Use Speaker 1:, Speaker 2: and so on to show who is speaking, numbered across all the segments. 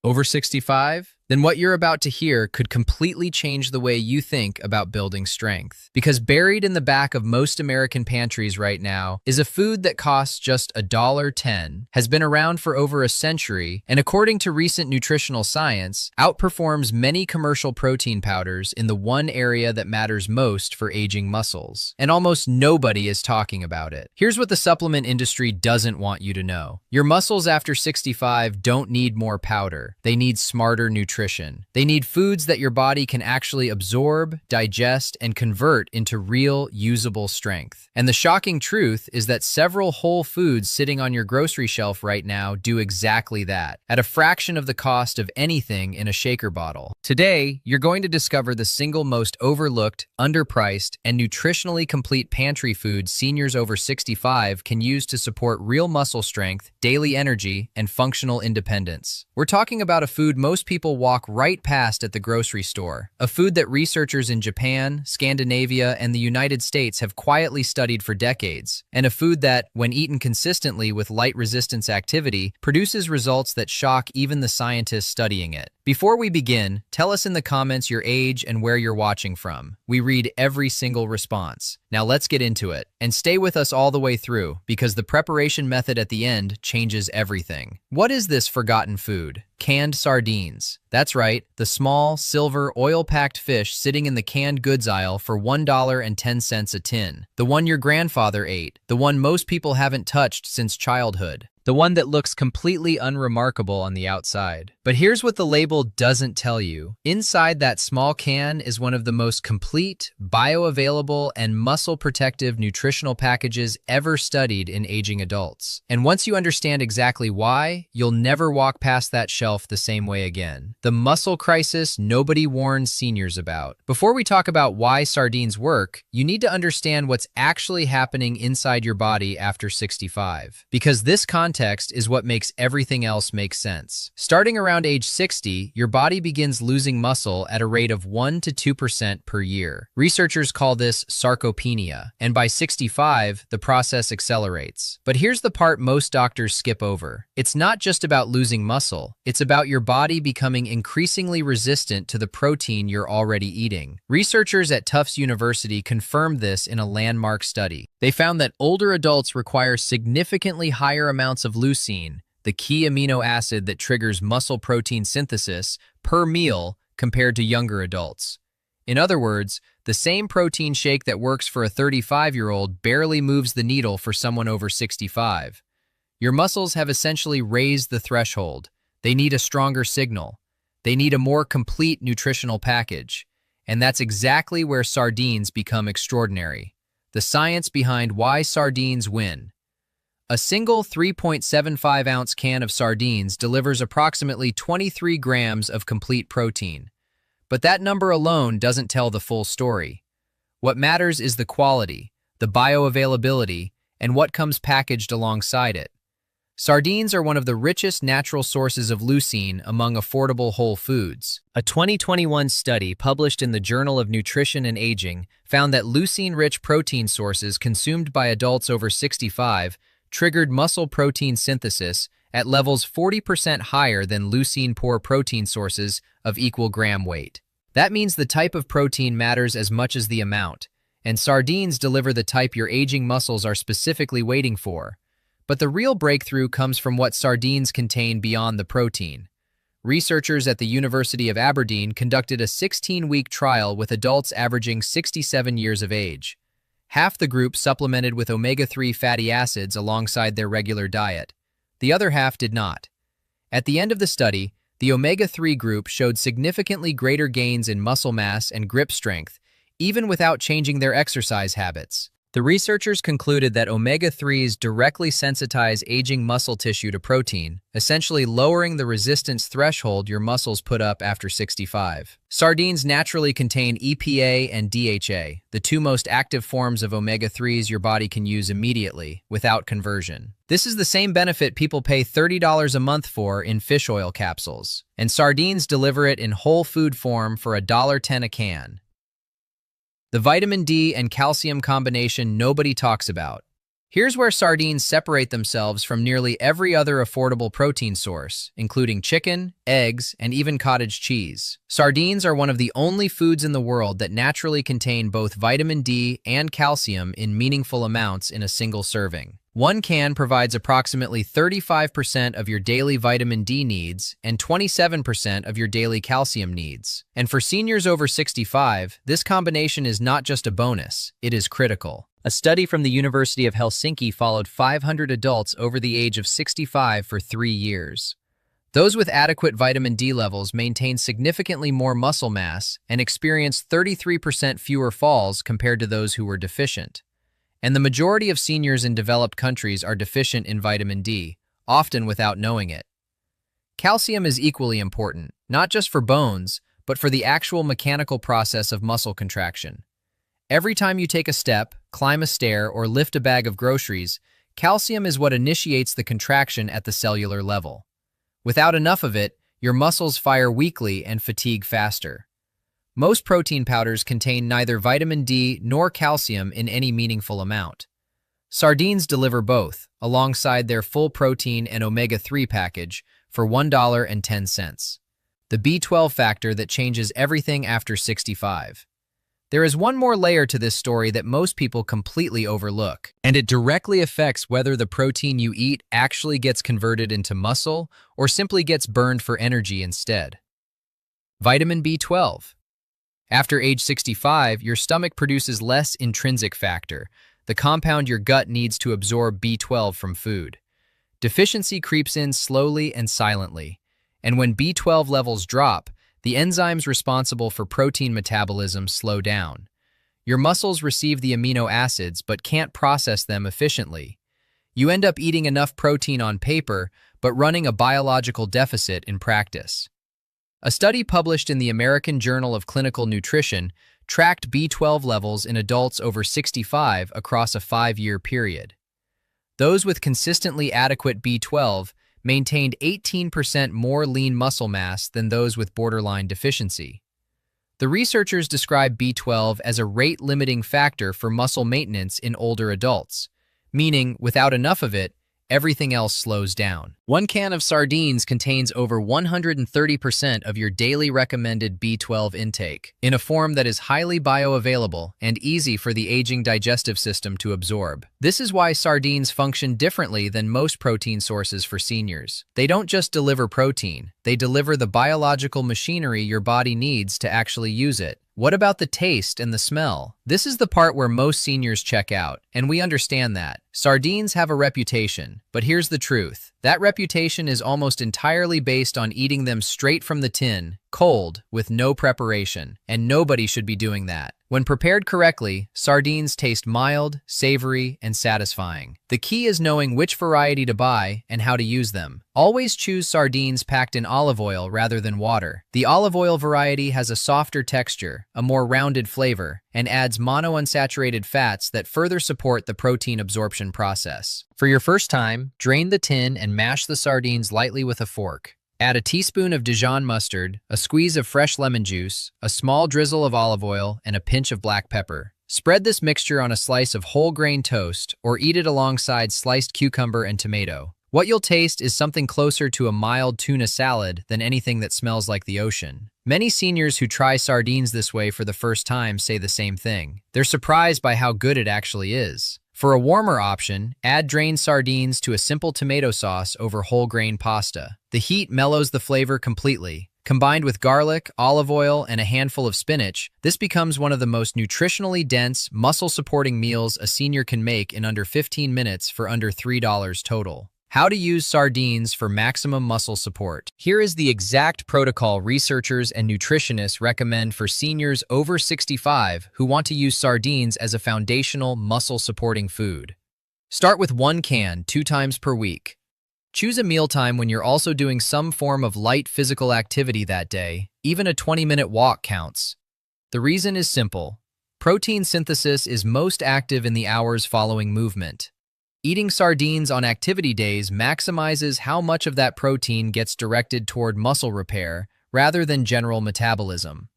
Speaker 1: Over 65? Then what you're about to hear could completely change the way you think about building strength. Because buried in the back of most American pantries right now is a food that costs just $1.10, has been around for over a century, and according to recent nutritional science, outperforms many commercial protein powders in the one area that matters most for aging muscles. And almost nobody is talking about it. Here's what the supplement industry doesn't want you to know. Your muscles after 65 don't need more powder. They need smarter nutrition. They need foods that your body can actually absorb, digest, and convert into real, usable strength. And the shocking truth is that several whole foods sitting on your grocery shelf right now do exactly that, at a fraction of the cost of anything in a shaker bottle. Today, you're going to discover the single most overlooked, underpriced, and nutritionally complete pantry food seniors over 65 can use to support real muscle strength, daily energy, and functional independence. We're talking about a food most people walk right past at the grocery store, a food that researchers in Japan, Scandinavia, and the United States have quietly studied for decades, and a food that, when eaten consistently with light resistance activity, produces results that shock even the scientists studying it. Before we begin, tell us in the comments your age and where you're watching from. We read every single response. Now let's get into it. And stay with us all the way through, because the preparation method at the end changes everything. What is this forgotten food? Canned sardines. That's right, the small, silver, oil-packed fish sitting in the canned goods aisle for $1.10 a tin. The one your grandfather ate, the one most people haven't touched since childhood. The one that looks completely unremarkable on the outside. But here's what the label doesn't tell you. Inside that small can is one of the most complete, bioavailable, and muscle-protective nutritional packages ever studied in aging adults. And once you understand exactly why, you'll never walk past that shelf the same way again. The muscle crisis nobody warns seniors about. Before we talk about why sardines work, you need to understand what's actually happening inside your body after 65. Because this context is what makes everything else make sense. Starting around age 60, your body begins losing muscle at a rate of 1 to 2% per year. Researchers call this sarcopenia, and by 65, the process accelerates. But here's the part most doctors skip over. It's not just about losing muscle, it's about your body becoming increasingly resistant to the protein you're already eating. Researchers at Tufts University confirmed this in a landmark study. They found that older adults require significantly higher amounts of leucine, the key amino acid that triggers muscle protein synthesis, per meal compared to younger adults. In other words, the same protein shake that works for a 35-year-old barely moves the needle for someone over 65. Your muscles have essentially raised the threshold. They need a stronger signal. They need a more complete nutritional package. And that's exactly where sardines become extraordinary. The science behind why sardines win. A single 3.75-ounce can of sardines delivers approximately 23 grams of complete protein. But that number alone doesn't tell the full story. What matters is the quality, the bioavailability, and what comes packaged alongside it. Sardines are one of the richest natural sources of leucine among affordable whole foods. A 2021 study published in the Journal of Nutrition and Aging found that leucine-rich protein sources consumed by adults over 65 triggered muscle protein synthesis at levels 40% higher than leucine-poor protein sources of equal gram weight. That means the type of protein matters as much as the amount, and sardines deliver the type your aging muscles are specifically waiting for. But the real breakthrough comes from what sardines contain beyond the protein. Researchers at the University of Aberdeen conducted a 16-week trial with adults averaging 67 years of age. Half the group supplemented with omega-3 fatty acids alongside their regular diet. The other half did not. At the end of the study, the omega-3 group showed significantly greater gains in muscle mass and grip strength, even without changing their exercise habits. The researchers concluded that omega-3s directly sensitize aging muscle tissue to protein, essentially lowering the resistance threshold your muscles put up after 65. Sardines naturally contain EPA and DHA, the two most active forms of omega-3s your body can use immediately, without conversion. This is the same benefit people pay $30 a month for in fish oil capsules, and sardines deliver it in whole food form for $1.10 a can. The vitamin D and calcium combination nobody talks about. Here's where sardines separate themselves from nearly every other affordable protein source, including chicken, eggs, and even cottage cheese. Sardines are one of the only foods in the world that naturally contain both vitamin D and calcium in meaningful amounts in a single serving. One can provides approximately 35% of your daily vitamin D needs and 27% of your daily calcium needs. And for seniors over 65, this combination is not just a bonus, it is critical. A study from the University of Helsinki followed 500 adults over the age of 65 for 3 years. Those with adequate vitamin D levels maintained significantly more muscle mass and experienced 33% fewer falls compared to those who were deficient. And the majority of seniors in developed countries are deficient in vitamin D, often without knowing it. Calcium is equally important, not just for bones, but for the actual mechanical process of muscle contraction. Every time you take a step, climb a stair, or lift a bag of groceries, calcium is what initiates the contraction at the cellular level. Without enough of it, your muscles fire weakly and fatigue faster. Most protein powders contain neither vitamin D nor calcium in any meaningful amount. Sardines deliver both, alongside their full protein and omega-3 package, for $1.10. The B12 factor that changes everything after 65. There is one more layer to this story that most people completely overlook, and it directly affects whether the protein you eat actually gets converted into muscle or simply gets burned for energy instead. Vitamin B12. After age 65, your stomach produces less intrinsic factor, the compound your gut needs to absorb B12 from food. Deficiency creeps in slowly and silently, and when B12 levels drop, the enzymes responsible for protein metabolism slow down. Your muscles receive the amino acids but can't process them efficiently. You end up eating enough protein on paper, but running a biological deficit in practice. A study published in the American Journal of Clinical Nutrition tracked B12 levels in adults over 65 across a 5-year period. Those with consistently adequate B12 maintained 18% more lean muscle mass than those with borderline deficiency. The researchers describe B12 as a rate-limiting factor for muscle maintenance in older adults, meaning without enough of it, everything else slows down. One can of sardines contains over 130% of your daily recommended B12 intake, in a form that is highly bioavailable and easy for the aging digestive system to absorb. This is why sardines function differently than most protein sources for seniors. They don't just deliver protein, they deliver the biological machinery your body needs to actually use it. What about the taste and the smell? This is the part where most seniors check out, and we understand that. Sardines have a reputation, but here's the truth. That reputation is almost entirely based on eating them straight from the tin, cold, with no preparation, and nobody should be doing that. When prepared correctly, sardines taste mild, savory, and satisfying. The key is knowing which variety to buy and how to use them. Always choose sardines packed in olive oil rather than water. The olive oil variety has a softer texture, a more rounded flavor, and adds monounsaturated fats that further support the protein absorption process. For your first time, drain the tin and mash the sardines lightly with a fork. Add a teaspoon of Dijon mustard, a squeeze of fresh lemon juice, a small drizzle of olive oil, and a pinch of black pepper. Spread this mixture on a slice of whole grain toast or eat it alongside sliced cucumber and tomato. What you'll taste is something closer to a mild tuna salad than anything that smells like the ocean. Many seniors who try sardines this way for the first time say the same thing. They're surprised by how good it actually is. For a warmer option, add drained sardines to a simple tomato sauce over whole grain pasta. The heat mellows the flavor completely. Combined with garlic, olive oil, and a handful of spinach, this becomes one of the most nutritionally dense, muscle-supporting meals a senior can make in under 15 minutes for under $3 total. How to use sardines for maximum muscle support. Here is the exact protocol researchers and nutritionists recommend for seniors over 65 who want to use sardines as a foundational muscle-supporting food. Start with 1 can 2 times per week. Choose a mealtime when you're also doing some form of light physical activity that day. Even a 20-minute walk counts. The reason is simple. Protein synthesis is most active in the hours following movement. Eating sardines on activity days maximizes how much of that protein gets directed toward muscle repair rather than general metabolism.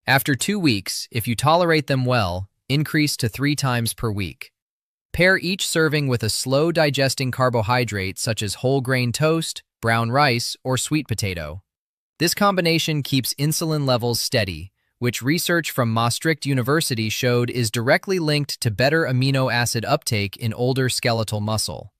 Speaker 1: After 2 weeks, if you tolerate them well, increase to 3 times per week. Pair each serving with a slow-digesting carbohydrate such as whole grain toast, brown rice, or sweet potato. This combination keeps insulin levels steady, which research from Maastricht University showed is directly linked to better amino acid uptake in older skeletal muscle.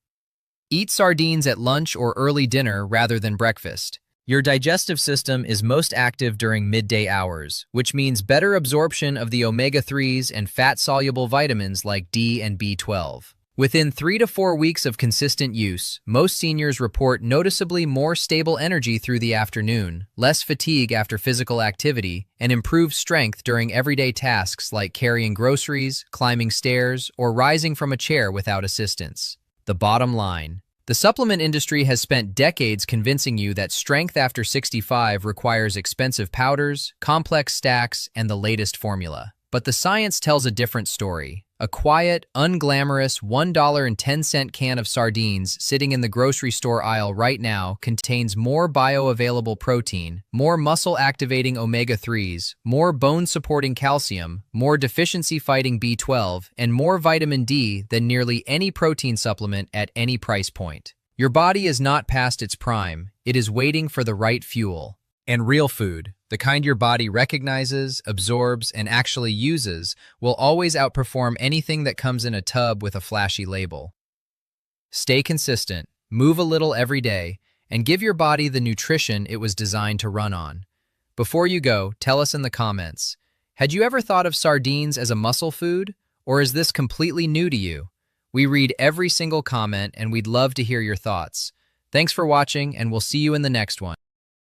Speaker 1: Eat sardines at lunch or early dinner rather than breakfast. Your digestive system is most active during midday hours, which means better absorption of the omega-3s and fat-soluble vitamins like D and B12. Within 3 to 4 weeks of consistent use, most seniors report noticeably more stable energy through the afternoon, less fatigue after physical activity, and improved strength during everyday tasks like carrying groceries, climbing stairs, or rising from a chair without assistance. The bottom line: the supplement industry has spent decades convincing you that strength after 65 requires expensive powders, complex stacks, and the latest formula. But the science tells a different story. A quiet, unglamorous $1.10 can of sardines sitting in the grocery store aisle right now contains more bioavailable protein, more muscle-activating omega-3s, more bone-supporting calcium, more deficiency-fighting B12, and more vitamin D than nearly any protein supplement at any price point. Your body is not past its prime. It is waiting for the right fuel. And real food, the kind your body recognizes, absorbs, and actually uses, will always outperform anything that comes in a tub with a flashy label. Stay consistent, move a little every day, and give your body the nutrition it was designed to run on. Before you go, tell us in the comments, had you ever thought of sardines as a muscle food? Or is this completely new to you? We read every single comment and we'd love to hear your thoughts. Thanks for watching, and we'll see you in the next one.